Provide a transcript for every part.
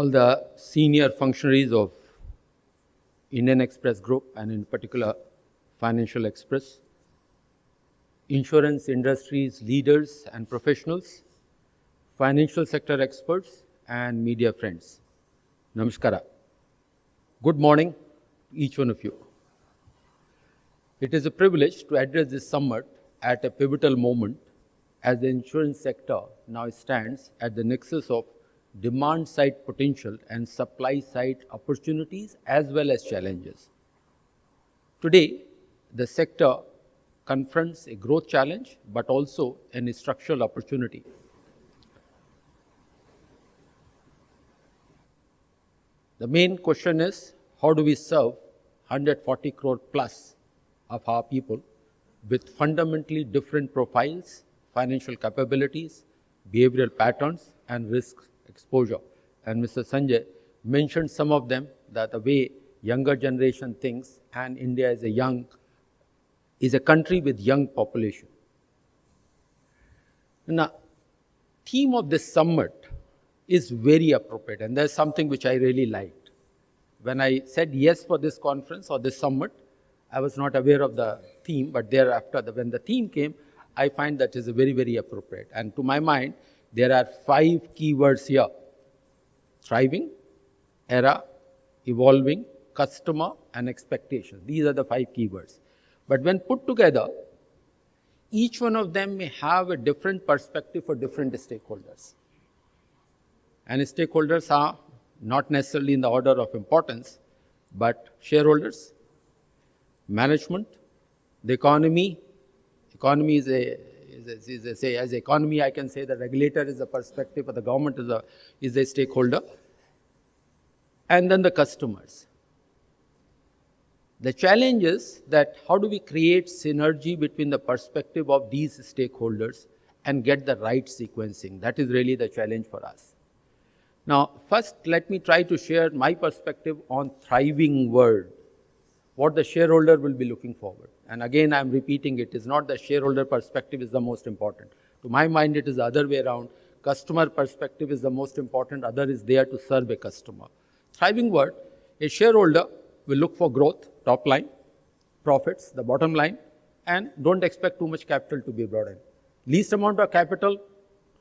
all the senior functionaries of Indian Express Group and in particular Financial Express, insurance industry's leaders and professionals, financial sector experts and media friends. Namaskara. Good morning, each one of you. It is a privilege to address this summit at a pivotal moment as the insurance sector now stands at the nexus of demand-side potential and supply-side opportunities as well as challenges. Today, the sector confronts a growth challenge but also a structural opportunity. The main question is, how do we serve 140 crore plus of our people with fundamentally different profiles, financial capabilities, behavioral patterns and risk exposure? And Mr. Sanjay mentioned some of them, that the way younger generation thinks, and India is a country with young population. Now, theme of this summit is very appropriate, and there's something which I really liked. When I said yes for this conference or this summit, I was not aware of the theme, but thereafter, when the theme came, I find that is very, very appropriate. And to my mind, there are 5 keywords here: thriving, era, evolving, customer, and expectation. These are the 5 keywords. But when put together, each one of them may have a different perspective for different stakeholders. And stakeholders are not necessarily in the order of importance, but shareholders, management, the economy. Economy as economy, I can say the regulator is a perspective, or the government is a stakeholder, and then the customers. The challenge is that how do we create synergy between the perspective of these stakeholders and get the right sequencing? That is really the challenge for us. Now, first, let me try to share my perspective on thriving world, what the shareholder will be looking forward. And again, I'm repeating, it is not the shareholder perspective is the most important. To my mind, it is the other way around. Customer perspective is the most important. Other is there to serve a customer. Thriving world, a shareholder will look for growth, top line, profits, the bottom line, and don't expect too much capital to be brought in. Least amount of capital,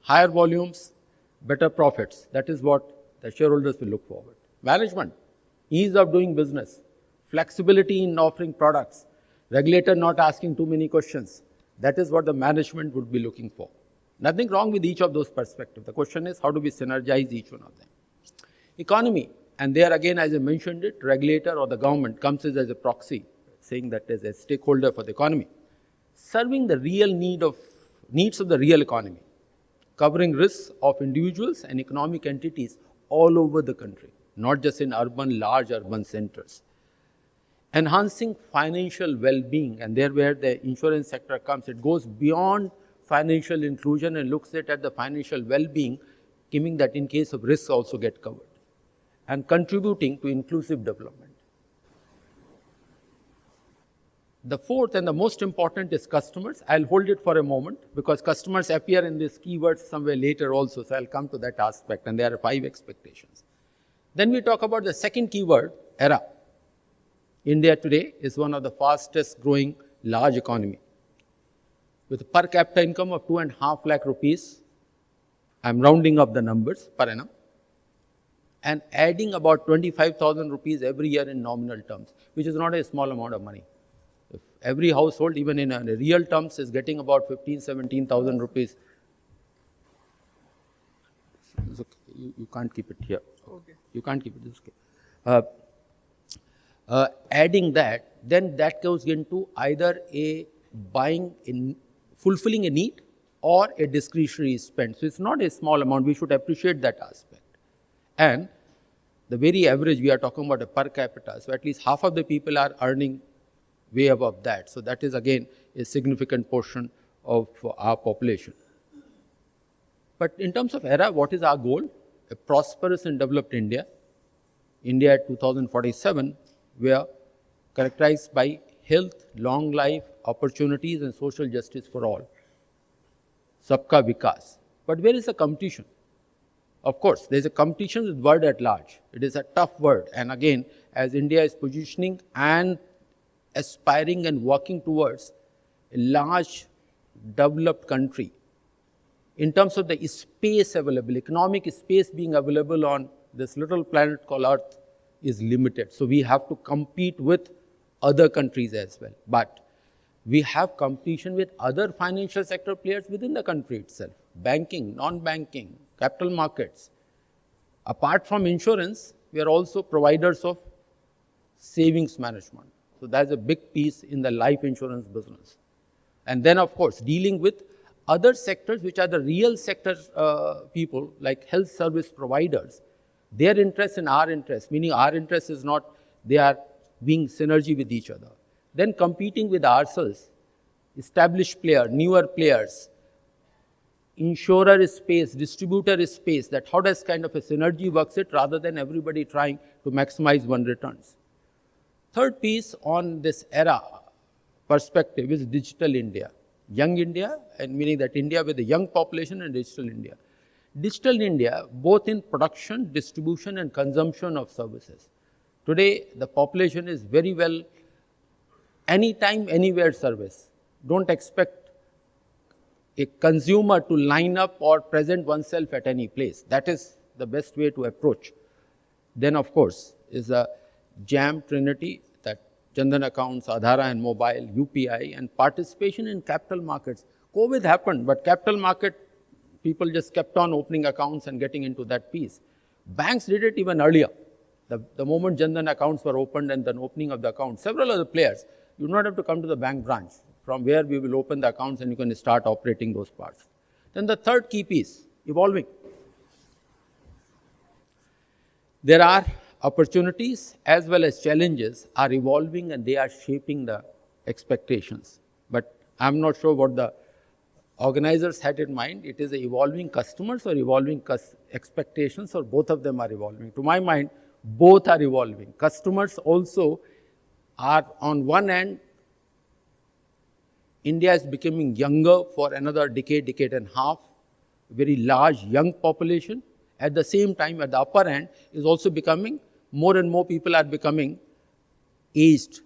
higher volumes, better profits. That is what the shareholders will look forward. Management, ease of doing business, flexibility in offering products, regulator not asking too many questions. That is what the management would be looking for. Nothing wrong with each of those perspectives. The question is, how do we synergize each one of them? Economy, and there again, as I mentioned it, regulator or the government comes as a proxy, saying that as a stakeholder for the economy. Serving the real needs of the real economy, covering risks of individuals and economic entities all over the country, not just in large urban centers. Enhancing financial well-being, and there where the insurance sector comes, it goes beyond financial inclusion and looks at the financial well-being, giving that in case of risks also get covered, and contributing to inclusive development. The fourth and the most important is customers. I'll hold it for a moment because customers appear in these keywords somewhere later also, so I'll come to that aspect, and there are 5 expectations. Then we talk about the second keyword, era. India today is one of the fastest growing large economy. With a per capita income of 2.5 lakh rupees, I'm rounding up the numbers per annum, and adding about 25,000 rupees every year in nominal terms, which is not a small amount of money. If every household, even in real terms, is getting about 17,000 rupees. Okay. You can't keep it here. Okay. You can't keep it. This okay. Adding that, then that goes into either a fulfilling a need or a discretionary spend. So it's not a small amount. We should appreciate that aspect. And the very average, we are talking about a per capita. So at least half of the people are earning way above that. So that is again a significant portion of our population. But in terms of era, what is our goal? A prosperous and developed India. India at 2047, we are characterized by health, long life, opportunities and social justice for all. Sabka Vikas. But where is the competition? Of course, there's a competition with world at large. It is a tough world. And again, as India is positioning and aspiring and working towards a large developed country, in terms of the space available, economic space being available on this little planet called Earth is limited. So we have to compete with other countries as well. But we have competition with other financial sector players within the country itself. Banking, non-banking, capital markets. Apart from insurance, we are also providers of savings management. So that's a big piece in the life insurance business. And then, of course, dealing with other sectors which are the real sector people like health service providers. Their interest and our interest, meaning our interest is not they are being synergy with each other. Then competing with ourselves, established player, newer players, insurer space, distributor space, that how does kind of a synergy works it rather than everybody trying to maximize one returns. Third piece on this era perspective is digital India. Young India, and meaning that India with a young population and digital India. Digital India, both in production, distribution and consumption of services. Today, the population is very well anytime, anywhere service. Don't expect a consumer to line up or present oneself at any place. That is the best way to approach. Then, of course, is a jam trinity that Jandan accounts, Aadhaar and mobile, UPI, and participation in capital markets. COVID happened, but capital market, people just kept on opening accounts and getting into that piece. Banks did it even earlier. The moment Jandan accounts were opened and then opening of the accounts, several other players, you do not have to come to the bank branch from where we will open the accounts and you can start operating those parts. Then the third key piece, evolving. There are opportunities as well as challenges are evolving and they are shaping the expectations. But I'm not sure what the organizers had in mind. It is evolving customers or evolving expectations, or both of them are evolving. To my mind, both are evolving. Customers also are on one end, India is becoming younger for another decade, decade and a half, very large young population. At the same time, at the upper end is also becoming, more and more people are becoming aged.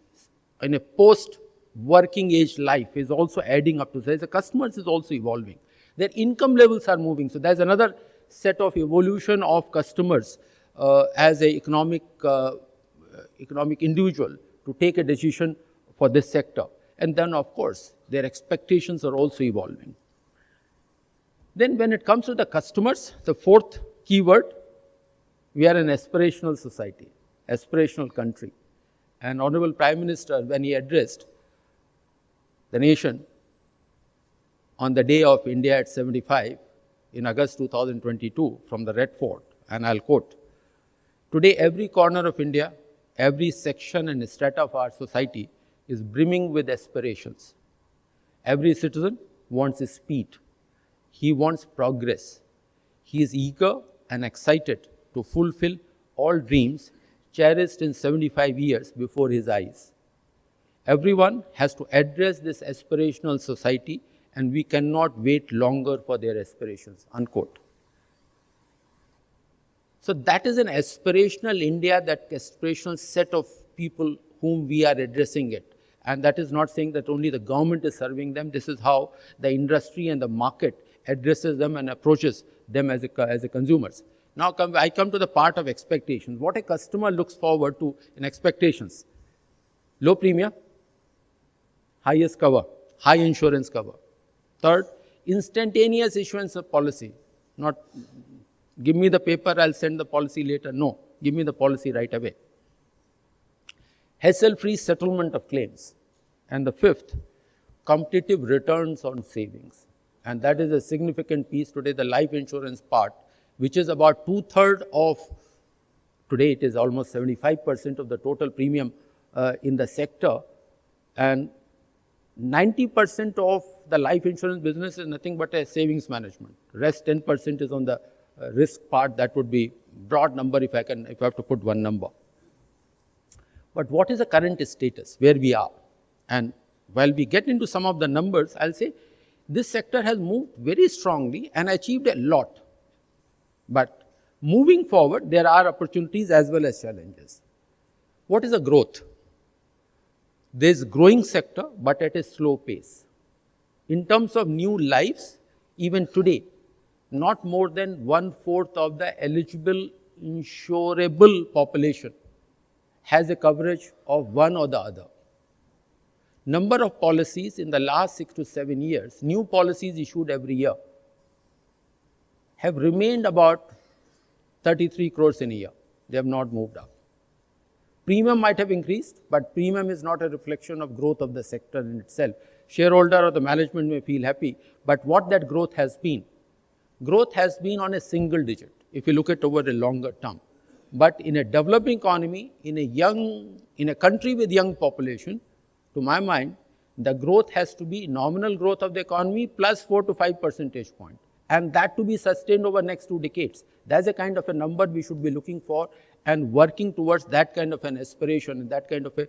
In a post-working age life is also adding up to this. The customers is also evolving. Their income levels are moving. So there's another set of evolution of customers as an economic individual to take a decision for this sector. And then, of course, their expectations are also evolving. Then when it comes to the customers, the fourth keyword, we are an aspirational society, aspirational country. And Honorable Prime Minister, when he addressed the nation on the day of India at 75 in August 2022 from the Red Fort, and I'll quote, "Today every corner of India, every section and strata of our society is brimming with aspirations. Every citizen wants speed. He wants progress. He is eager and excited to fulfill all dreams cherished in 75 years before his eyes. Everyone has to address this aspirational society and we cannot wait longer for their aspirations," unquote. So that is an aspirational India, that aspirational set of people whom we are addressing it. And that is not saying that only the government is serving them. This is how the industry and the market addresses them and approaches them as a consumers. Now I come to the part of expectations. What a customer looks forward to in expectations. Low premium, highest cover, high insurance cover. Third, instantaneous issuance of policy. Not give me the paper, I'll send the policy later. No, give me the policy right away. Hassle-free settlement of claims. And the fifth, competitive returns on savings. And that is a significant piece today, the life insurance part, which is about 2/3 of, today it is almost 75% of the total premium in the sector. And 90% of the life insurance business is nothing but a savings management. Rest 10% is on the risk part. That would be broad number if I have to put one number. But what is the current status, where we are? And while we get into some of the numbers, I'll say this sector has moved very strongly and achieved a lot. But Moving forward, there are opportunities as well as challenges. What is a growth? There's growing sector, but at a slow pace. In terms of new lives, even today, not more than 1/4 of the eligible insurable population has a coverage of one or the other. Number of policies in the last 6 to 7 years, new policies issued every year, have remained about 33 crores in a year. They have not moved up. Premium might have increased, but premium is not a reflection of growth of the sector in itself. Shareholder or the management may feel happy, but what that growth has been on a single digit, if you look at over a longer term. But in a developing economy, in a country with young population, to my mind, the growth has to be nominal growth of the economy plus 4 to 5 percentage points. And that to be sustained over next 2 decades. That's a kind of a number we should be looking for and working towards that kind of an aspiration and that kind of a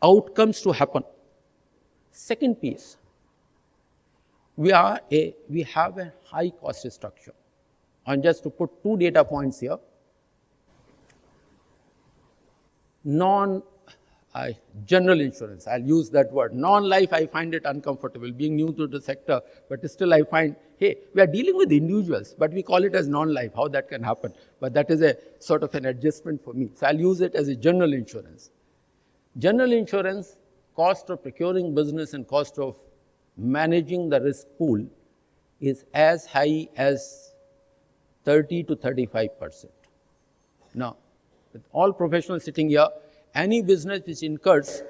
outcomes to happen. Second piece, we have a high cost structure. And just to put 2 data points here, general insurance, I'll use that word. Non-life, I find it uncomfortable, being new to the sector, but still I find, hey, we are dealing with individuals, but we call it as non-life, how that can happen. But that is a sort of an adjustment for me. So I'll use it as a general insurance. General insurance, cost of procuring business and cost of managing the risk pool is as high as 30 to 35%. Now, with all professionals sitting here, any business which incurs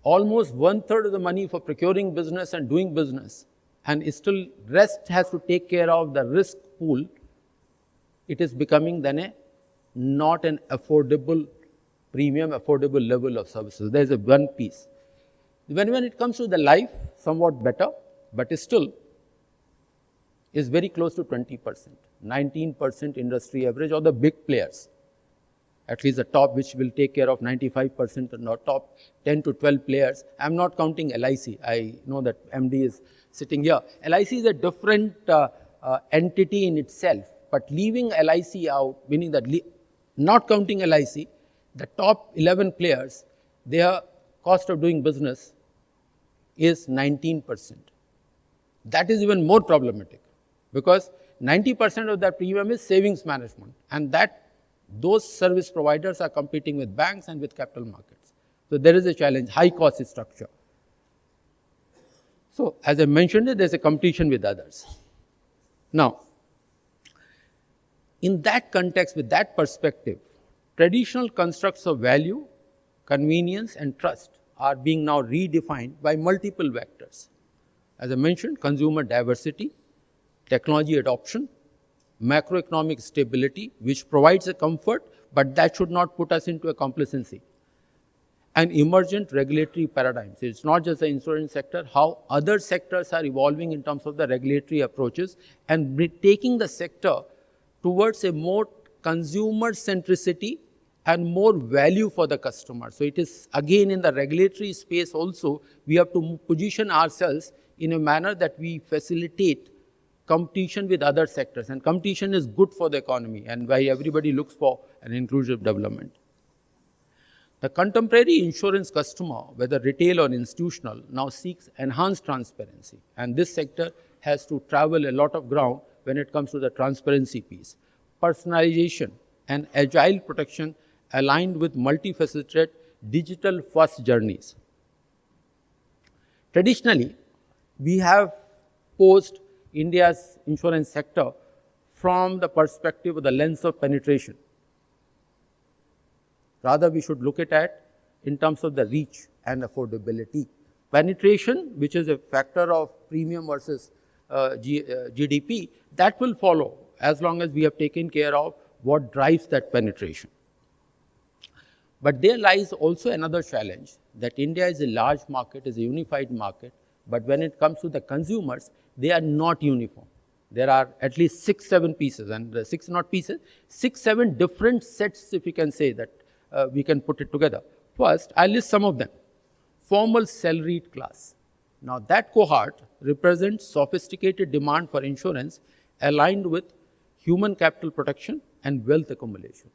almost 1/3 of the money for procuring business and doing business, and still rest has to take care of the risk pool, it is becoming then not an affordable premium, affordable level of services. There is one piece. When it comes to the life, somewhat better, but still is very close to 20%, 19% industry average, or the big players. At least the top, which will take care of 95%, and not top 10 to 12 players. I'm not counting LIC. I know that MD is sitting here. LIC is a different entity in itself, but leaving LIC out, meaning that not counting LIC, the top 11 players, their cost of doing business is 19%. That is even more problematic, because 90% of that premium is savings management, and those service providers are competing with banks and with capital markets. So there is a challenge, high cost structure. So as I mentioned, there's a competition with others. Now, in that context, with that perspective, traditional constructs of value, convenience, and trust are being now redefined by multiple vectors. As I mentioned, consumer diversity, technology adoption, macroeconomic stability, which provides a comfort, but that should not put us into a complacency. And emergent regulatory paradigms. It's not just the insurance sector, how other sectors are evolving in terms of the regulatory approaches and taking the sector towards a more consumer centricity and more value for the customer. So it is again in the regulatory space also, we have to position ourselves in a manner that we facilitate competition with other sectors, and competition is good for the economy and why everybody looks for an inclusive development. The contemporary insurance customer, whether retail or institutional, now seeks enhanced transparency, and this sector has to travel a lot of ground when it comes to the transparency piece. Personalization and agile protection aligned with multifaceted digital first journeys. Traditionally, we have posed India's insurance sector from the perspective of the lens of penetration. Rather, we should look at it in terms of the reach and affordability. Penetration, which is a factor of premium versus GDP, that will follow as long as we have taken care of what drives that penetration. But there lies also another challenge, that India is a large market, is a unified market, but when it comes to the consumers, they are not uniform. There are at least 6-7 pieces, and the 6-7 different sets, if you can say that, we can put it together. First, I'll list some of them. Formal salaried class. Now that cohort represents sophisticated demand for insurance aligned with human capital protection and wealth accumulation.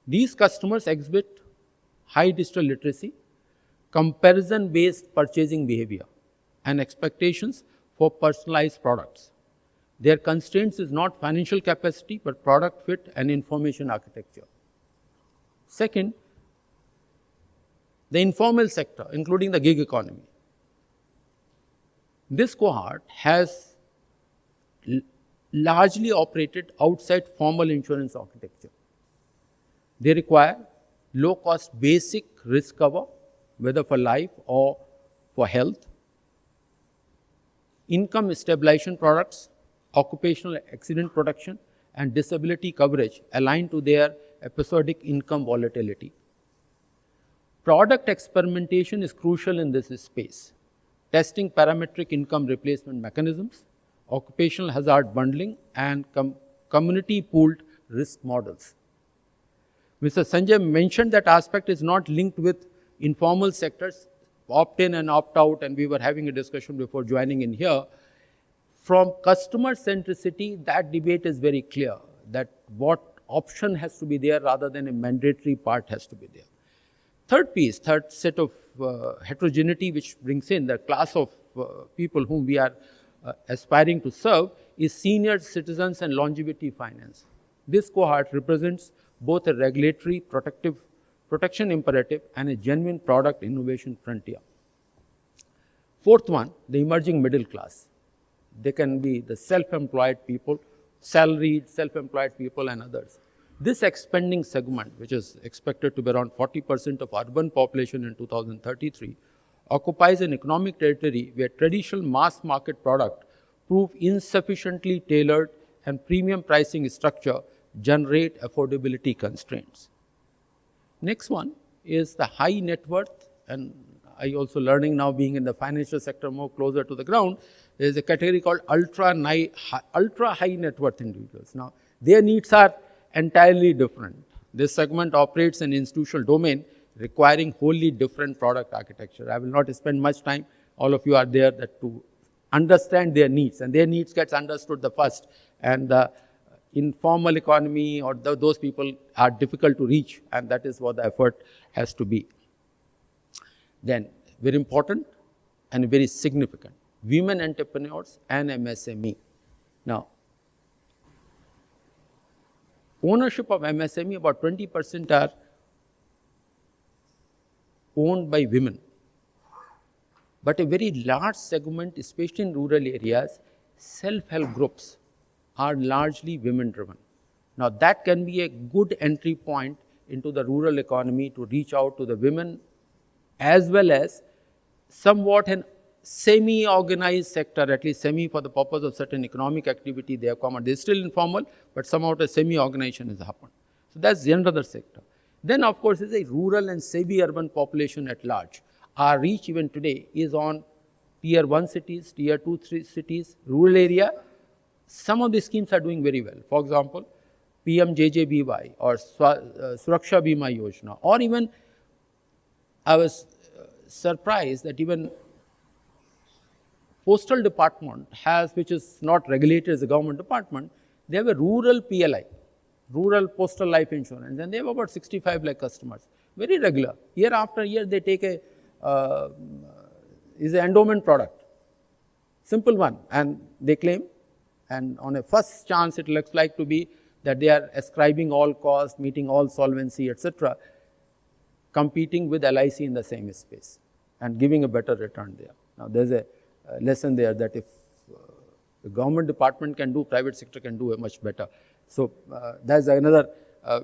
These customers exhibit high digital literacy, comparison-based purchasing behavior, and expectations for personalized products. Their constraints is not financial capacity, but product fit and information architecture. Second, the informal sector, including the gig economy. This cohort has largely operated outside formal insurance architecture. They require low-cost basic risk cover, whether for life or for health, income stabilization products, occupational accident protection, and disability coverage aligned to their episodic income volatility. Product experimentation is crucial in this space. Testing parametric income replacement mechanisms, occupational hazard bundling, and community pooled risk models. Mr. Sanjay mentioned that aspect is not linked with informal sectors, opt-in and opt-out, and we were having a discussion before joining in here. From customer centricity, that debate is very clear, that what option has to be there rather than a mandatory part has to be there. Third set of heterogeneity which brings in the class of people whom we are aspiring to serve is senior citizens and longevity finance. This cohort represents both a regulatory protection imperative and a genuine product innovation frontier. Fourth one, the emerging middle class. They can be the self-employed people, salaried, self-employed people and others. This expanding segment, which is expected to be around 40% of urban population in 2033, occupies an economic territory where traditional mass market product prove insufficiently tailored and premium pricing structure generate affordability constraints. Next one is the high net worth, and I also learning now being in the financial sector more closer to the ground, there is a category called ultra high net worth individuals. Now, their needs are entirely different. This segment operates in institutional domain requiring wholly different product architecture. I will not spend much time. All of you are there to understand their needs, and their needs gets understood the first. And the informal economy or those people are difficult to reach, and that is what the effort has to be. Then, very important and very significant, women entrepreneurs and MSME. Now, ownership of MSME, about 20% are owned by women. But a very large segment, especially in rural areas, self-help groups are largely women-driven. Now, that can be a good entry point into the rural economy to reach out to the women, as well as somewhat an semi-organized sector, at least semi for the purpose of certain economic activity they have come. They are still informal, but somehow a semi-organization has happened. So that's another sector. Then, of course, is a rural and semi-urban population at large. Our reach even today is on tier 1 cities, tier 2, 3 cities, rural area. Some of these schemes are doing very well. For example, PMJJBY or Suraksha Bima Yojana, or even I was surprised that even Postal Department has, which is not regulated as a government department, they have a rural PLI, Rural Postal Life Insurance, and they have about 65 lakh customers. Very regular. Year after year, they take is an endowment product. Simple one, and they claim, and on a first chance, it looks like to be that they are ascribing all costs, meeting all solvency, etc., competing with LIC in the same space and giving a better return there. Now, there's a lesson there that if the government department can do, private sector can do much better. So, there's another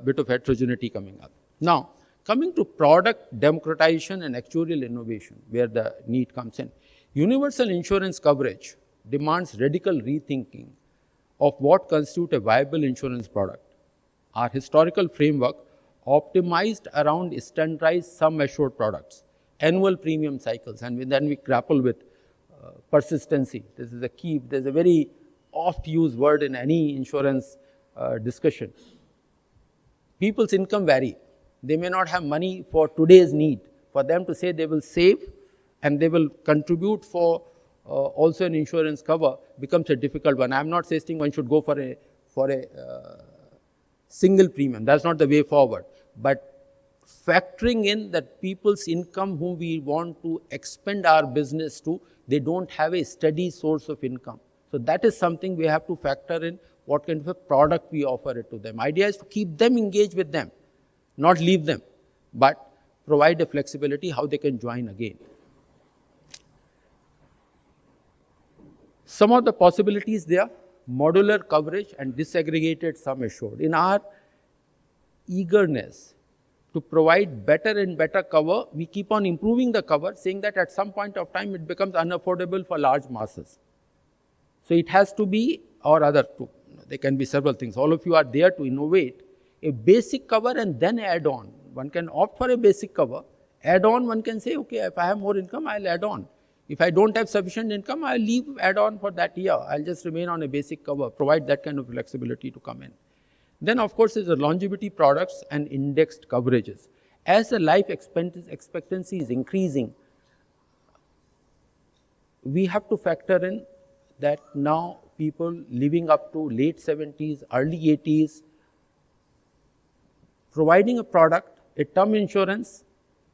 bit of heterogeneity coming up. Now, coming to product democratization and actuarial innovation, where the need comes in. Universal insurance coverage demands radical rethinking of what constitutes a viable insurance product. Our historical framework optimized around standardized sum assured products, annual premium cycles, and then we grapple with persistency. This is a key. There's a very oft used word in any insurance discussion. People's income vary. They may not have money for today's need. For them to say they will save and they will contribute for also an insurance cover becomes a difficult one. I'm not saying one should go for a single premium. That's not the way forward. But factoring in that people's income whom we want to expand our business to, they don't have a steady source of income. So that is something we have to factor in, what kind of a product we offer it to them. Idea is to keep them engaged with them, not leave them, but provide a flexibility how they can join again. Some of the possibilities there, modular coverage and disaggregated sum assured. In our eagerness to provide better and better cover, we keep on improving the cover, saying that at some point of time it becomes unaffordable for large masses. So it has to be, or other two, there can be several things. All of you are there to innovate a basic cover and then add on. One can opt for a basic cover, add on, one can say, okay, if I have more income, I'll add on. If I don't have sufficient income, I'll leave add on for that year. I'll just remain on a basic cover, provide that kind of flexibility to come in. Then, of course, is the longevity products and indexed coverages. As the life expectancy is increasing, we have to factor in that now people living up to late 70s, early 80s, providing a product, a term insurance,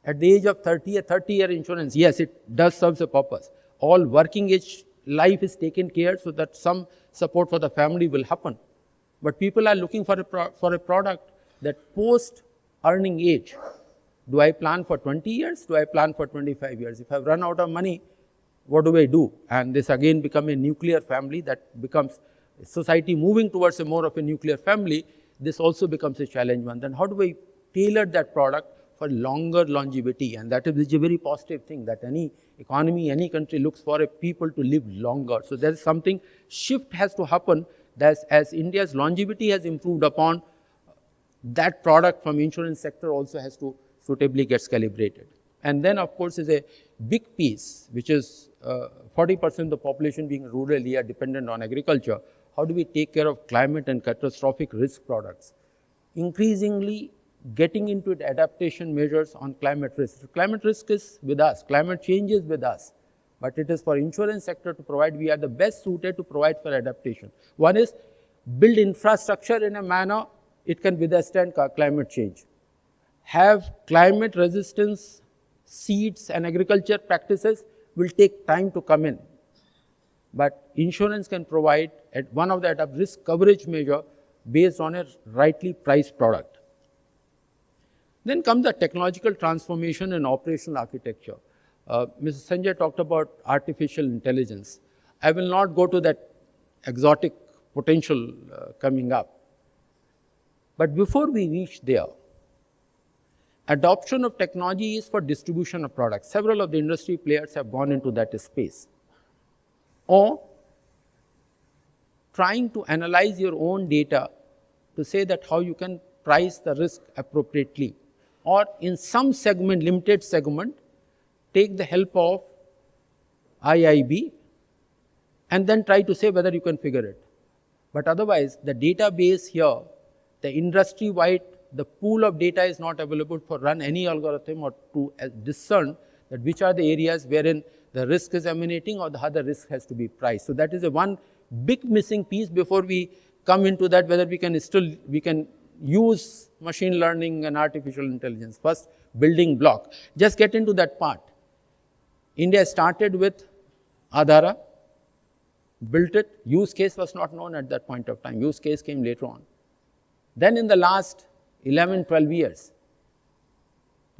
at the age of 30, a 30-year insurance, yes, it does serve a purpose. All working age life is taken care so that some support for the family will happen. But people are looking for a product that post-earning age. Do I plan for 20 years? Do I plan for 25 years? If I've run out of money, what do I do? And this again becomes a nuclear family that becomes society moving towards a more of a nuclear family. This also becomes a challenge one. Then how do I tailor that product for longer longevity? And that is a very positive thing that any economy, any country looks for a people to live longer. So there is something, shift has to happen that as India's longevity has improved upon, that product from insurance sector also has to suitably get calibrated. And then of course is a big piece, which is 40% of the population being rural area dependent on agriculture. How do we take care of climate and catastrophic risk products? Increasingly getting into the adaptation measures on climate risk. Climate risk is with us, climate change is with us, but it is for insurance sector to provide. We are the best suited to provide for adaptation. One is build infrastructure in a manner it can withstand climate change. Have climate resistance seeds and agriculture practices will take time to come in. But insurance can provide at one of the risk coverage measure based on a rightly priced product. Then comes the technological transformation and operational architecture. Mr. Sanjay talked about artificial intelligence. I will not go to that exotic potential coming up. But before we reach there, adoption of technology is for distribution of products. Several of the industry players have gone into that space. Or trying to analyze your own data to say that how you can price the risk appropriately. Or in some segment, limited segment, take the help of IIB and then try to say whether you can figure it. But otherwise, the database here, the industry-wide, the pool of data is not available for run any algorithm or to discern that which are the areas wherein the risk is emanating or the other risk has to be priced. So that is a one big missing piece before we come into that, whether we can use machine learning and artificial intelligence. First, building block. Just get into that part. India started with Adhara, built it. Use case was not known at that point of time. Use case came later on. Then in the last 11, 12 years,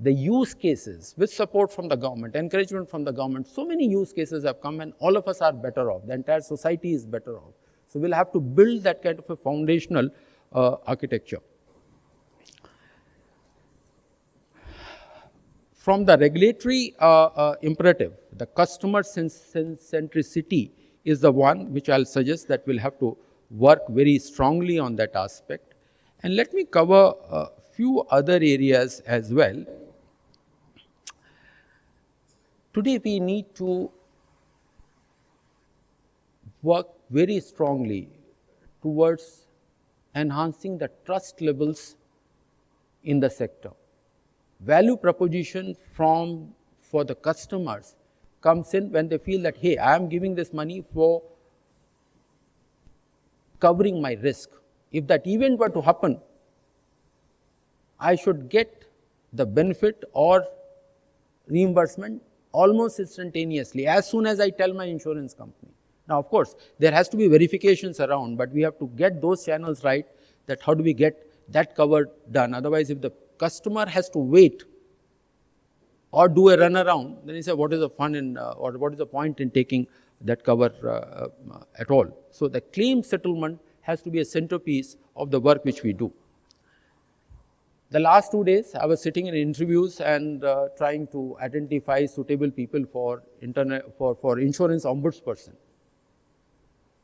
the use cases with support from the government, encouragement from the government, so many use cases have come and all of us are better off. The entire society is better off. So we'll have to build that kind of a foundational architecture. From the regulatory imperative, the customer centricity is the one which I'll suggest that we'll have to work very strongly on that aspect. And let me cover a few other areas as well. Today we need to work very strongly towards enhancing the trust levels in the sector. Value proposition for the customers comes in when they feel that, hey, I am giving this money for covering my risk. If that event were to happen, I should get the benefit or reimbursement almost instantaneously, as soon as I tell my insurance company. Now, of course, there has to be verifications around, but we have to get those channels right, that how do we get that cover done. Otherwise, if the customer has to wait or do a runaround, then he says, what is the fun in, or what is the point in taking that cover at all? So the claim settlement has to be a centerpiece of the work which we do. The last 2 days, I was sitting in interviews and trying to identify suitable people for insurance ombudsperson.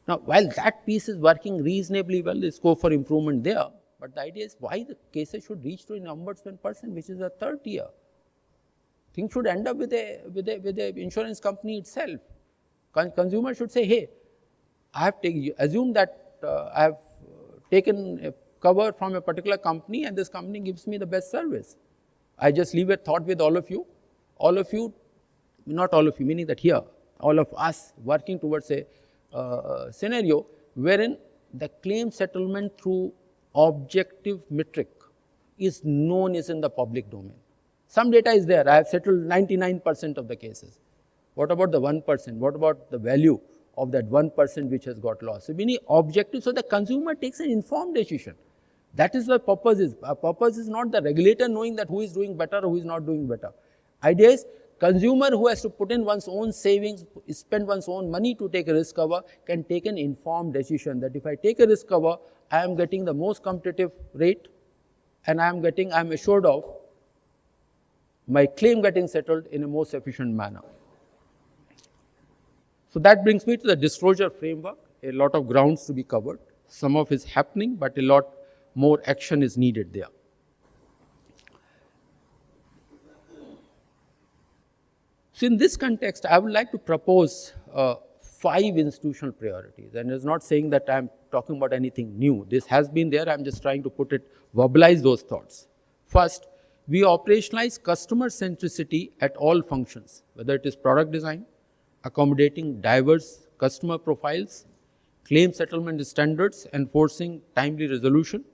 Now, while that piece is working reasonably well, there's scope for improvement there. But the idea is why the cases should reach to an ombudsman person, which is a third tier. Things should end up with a insurance company itself. Consumer should say, hey, I have assume that I have taken a cover from a particular company and this company gives me the best service. I just leave a thought with all of you, not all of you, meaning that here, all of us working towards a scenario wherein the claim settlement through objective metric is known as in the public domain. Some data is there. I have settled 99% of the cases. What about the 1%? What about the value of that 1% which has got lost? So we need objective, so the consumer takes an informed decision. That is what purpose is. Our purpose is not the regulator knowing that who is doing better or who is not doing better. Idea is consumer who has to put in one's own savings, spend one's own money to take a risk cover, can take an informed decision that if I take a risk cover, I am getting the most competitive rate and I am assured of my claim getting settled in a most efficient manner. So that brings me to the disclosure framework. A lot of grounds to be covered. Some of it is happening, but a lot more action is needed there. So in this context, I would like to propose 5 institutional priorities. And it's not saying that I'm talking about anything new. This has been there. I'm just trying to verbalize those thoughts. First, we operationalize customer centricity at all functions, whether it is product design, accommodating diverse customer profiles, claim settlement standards, enforcing timely resolution,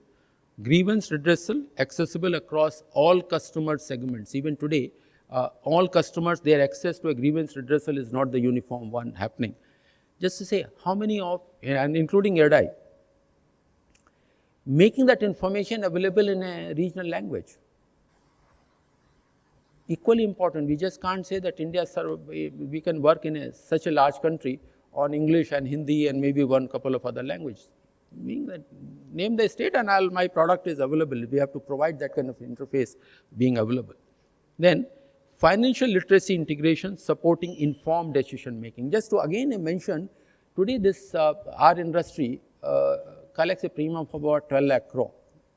grievance redressal, accessible across all customer segments. Even today, all customers, their access to a grievance redressal is not the uniform one happening. Just to say, how many of, and including IRDAI, making that information available in a regional language. Equally important, we just can't say that India, we can work in such a large country on English and Hindi and maybe one couple of other languages. Meaning that name the state and my product is available. We have to provide that kind of interface being available. Then financial literacy integration supporting informed decision making. Just to again mention, today this our industry collects a premium of about 12 lakh crore.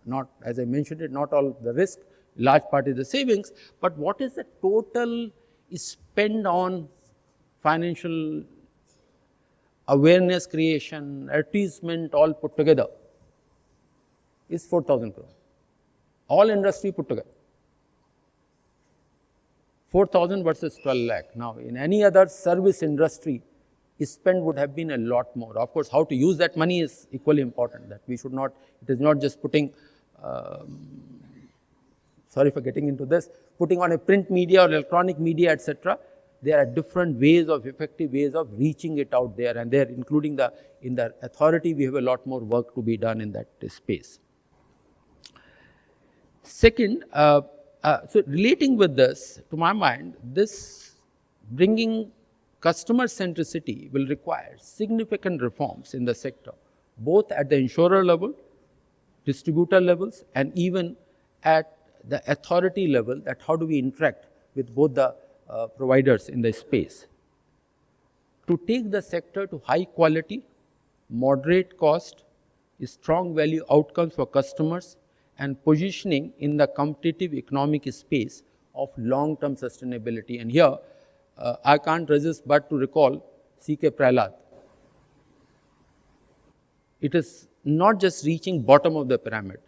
Not, as I mentioned it, not all the risk, large part is the savings, but what is the total spend on financial awareness creation, advertisement, all put together is 4,000 crore. All industry put together. 4,000 versus 12 lakh. Now, in any other service industry, spend would have been a lot more. Of course, how to use that money is equally important. That we should not, it is not just putting, sorry for getting into this, putting on a print media or electronic media, etc. There are different ways of, effective ways of reaching it out there, and there, including in the authority, we have a lot more work to be done in that space. Second, so relating with this, to my mind, this bringing customer centricity will require significant reforms in the sector, both at the insurer level, distributor levels, and even at the authority level, that how do we interact with both the providers in the space to take the sector to high quality, moderate cost, strong value outcomes for customers, and positioning in the competitive economic space of long-term sustainability. And here, I can't resist but to recall C.K. Prahlad. It is not just reaching bottom of the pyramid.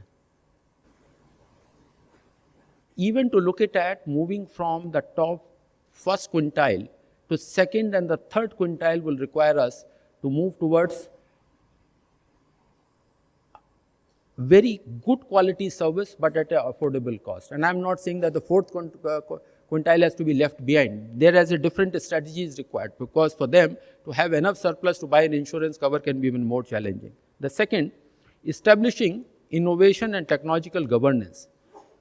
Even to look at moving from the top first quintile to second and the third quintile will require us to move towards very good quality service, but at an affordable cost. And I'm not saying that the fourth quintile has to be left behind. There is a different strategy is required, because for them to have enough surplus to buy an insurance cover can be even more challenging. The second, establishing innovation and technological governance.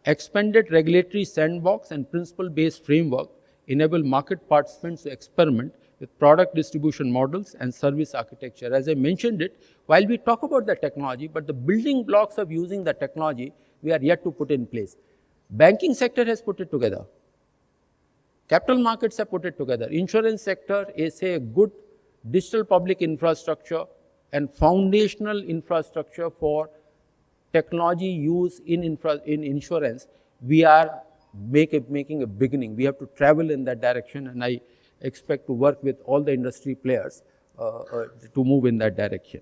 Expanded regulatory sandbox and principle-based framework enable market participants to experiment with product distribution models and service architecture. As I mentioned it, while we talk about the technology, but the building blocks of using the technology, we are yet to put in place. Banking sector has put it together. Capital markets have put it together. Insurance sector is a good digital public infrastructure and foundational infrastructure for technology use in insurance. We are making a beginning. We have to travel in that direction, and I expect to work with all the industry players to move in that direction.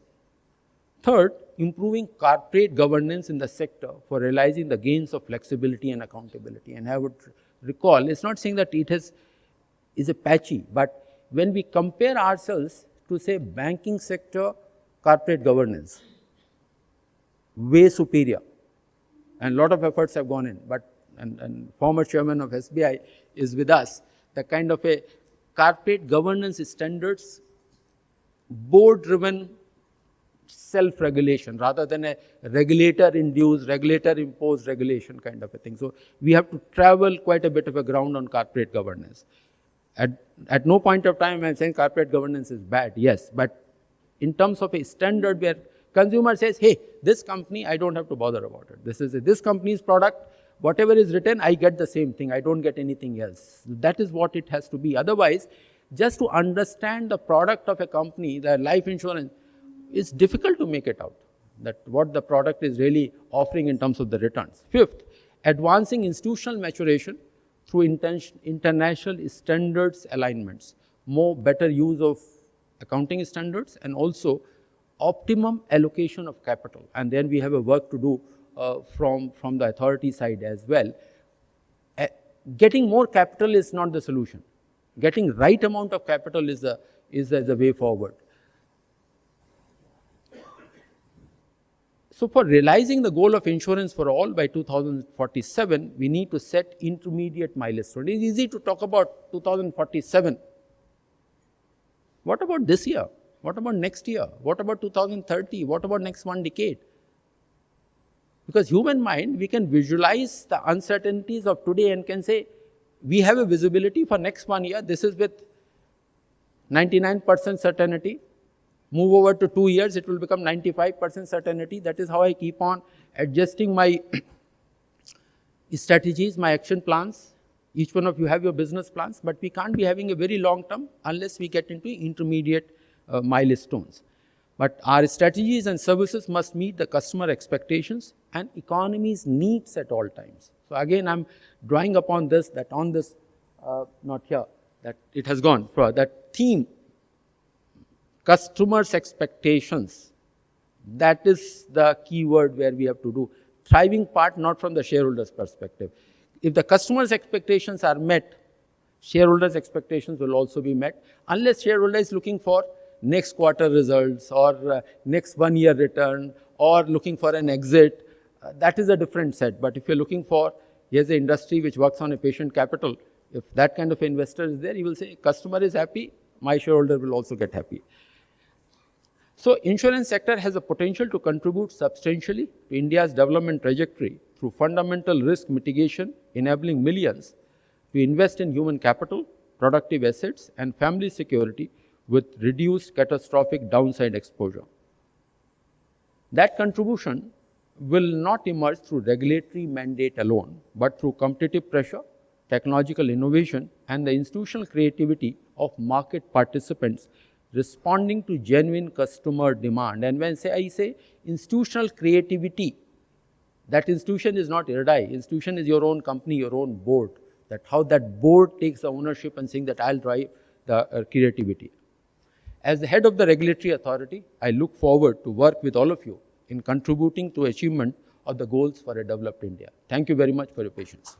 Third, improving corporate governance in the sector for realizing the gains of flexibility and accountability. And I would recall, it's not saying that it is a patchy, but when we compare ourselves to, say, banking sector corporate governance, way superior, and a lot of efforts have gone in, but and former chairman of SBI is with us, the kind of a corporate governance standards, board-driven self-regulation rather than a regulator-induced, regulator-imposed regulation kind of a thing. So we have to travel quite a bit of a ground on corporate governance. At no point of time I'm saying corporate governance is bad, yes, but in terms of a standard where consumer says, hey, this company, I don't have to bother about it. This company's product, whatever is written, I get the same thing. I don't get anything else. That is what it has to be. Otherwise, just to understand the product of a company, the life insurance, it's difficult to make it out, that what the product is really offering in terms of the returns. Fifth, advancing institutional maturation through international standards alignments, better use of accounting standards, and also optimum allocation of capital. And then we have a work to do from the authority side as well. Getting more capital is not the solution. Getting right amount of capital is the way forward. So for realizing the goal of insurance for all by 2047, we need to set intermediate milestones. It is easy to talk about 2047. What about this year? What about next year? What about 2030? What about next one decade? Because human mind, we can visualize the uncertainties of today and can say, we have a visibility for next 1 year. This is with 99% certainty. Move over to 2 years, it will become 95% certainty. That is how I keep on adjusting my strategies, my action plans. Each one of you have your business plans, but we can't be having a very long term unless we get into intermediate milestones. But our strategies and services must meet the customer expectations and economy's needs at all times. So again, I'm drawing upon this, that on this, not here, that it has gone for that theme, customers' expectations. That is the key word where we have to do. Thriving part, not from the shareholders' perspective. If the customer's expectations are met, shareholders' expectations will also be met, unless shareholder is looking for next quarter results or next 1 year return or looking for an exit. That is a different set. But if you're looking for, here's an industry which works on a patient capital, if that kind of investor is there, he will say, customer is happy, my shareholder will also get happy. So insurance sector has a potential to contribute substantially to India's development trajectory through fundamental risk mitigation, enabling millions to invest in human capital, productive assets, and family security with reduced catastrophic downside exposure. That contribution will not emerge through regulatory mandate alone, but through competitive pressure, technological innovation, and the institutional creativity of market participants responding to genuine customer demand. And when I say institutional creativity, that institution is not IRDAI. Institution is your own company, your own board. That how that board takes the ownership and saying that I'll drive the creativity. As the head of the regulatory authority, I look forward to work with all of you in contributing to achievement of the goals for a developed India. Thank you very much for your patience.